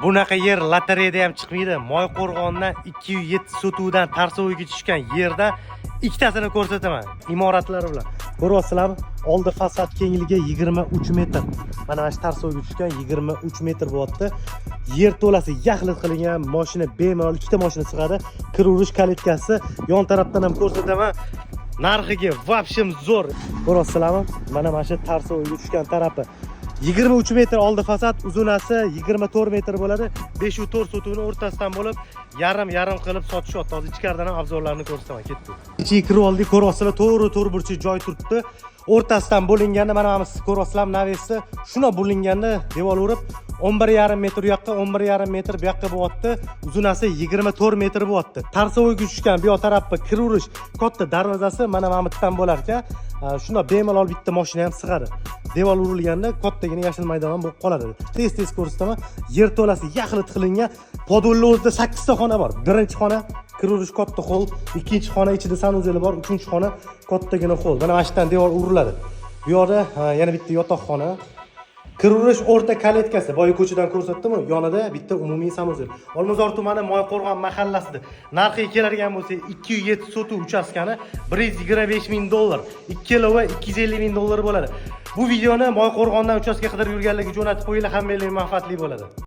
Bunaqa yer lotereyada ham chiqmaydi. Moyqo'rg'ondan 207 sotuvdan Tarsoviga tushgan yerda ikkitasini ko'rsataman. Imoratlari bilan. Ko'ryapsizlarmi? Oldi fasad kengligi 23 metr. Mana shu Tarsoviga tushgan 23 metr bo'lyapti. Yer to'lasi yaxlit qilingan, mashina bemalol ikkita mashina sig'adi. Kir-urish kalitkasi yon tarafdan ham ko'rsataman. Narxiga vobshim zo'r. Ko'ryapsizlarmi? Mana shu Tarsoviga tushgan tarafi 23 metr oldi fasad, uzunasi 24 metr bo'ladi. 5-4 sotuvni o'rtasidan bo'lib, yarim qilib sotishyapti. Hozir ichkaridan ham obzorlarni ko'rsataman. Ketdik. Ichiga kirib oldik, ko'ryapsizlar, to'g'ri burchak joy turibdi. O'rtasidan bo'linganida mana siz ko'ryapsizlar, navesi shuna bo'linganda devor urib 11,5 metr u yoqqa, 11,5 metr bu yoqqa bo'lyapti. Uzunasi 24 metr bo'lyapti. Tarsoviga tushgan bu yoq tarafga kir-urish katta darvozasi mana bu yerdan bo'lar ekan. Shuna bemalol bitta mashina ham sig'adi. Devor urilganda kattagina yashil maydon ham bo'lib qoladi. Tez ko'rsataman. Yer to'lasi yaxlit qilingan. Podolni o'zida 8 ta xona bor. Birinchi xona kir-urish katta hol, ikkinchi xona ichida sanuzeli bor, uchinchi xona kattagina hol. Mana mashinadan devor uriladi. Bu yoqda yana bitta yotoqxona. Kir-urish o'rta kaletkasi, boya ko'chadan ko'rsatdim-ku, yonida bitta umumiy sanuzel. Olmazor tumani Moyqo'rg'on mahallasida. Narxiga keladigan bo'lsa, 207 sotuv uchastkani $125,000, 2 kilo va $250,000 bo'ladi. Bu videoni Moyqo'rg'ondan uchastka qidirib yurganlarga jo'natib qo'yinglar, hammalarga manfaatli bo'ladi.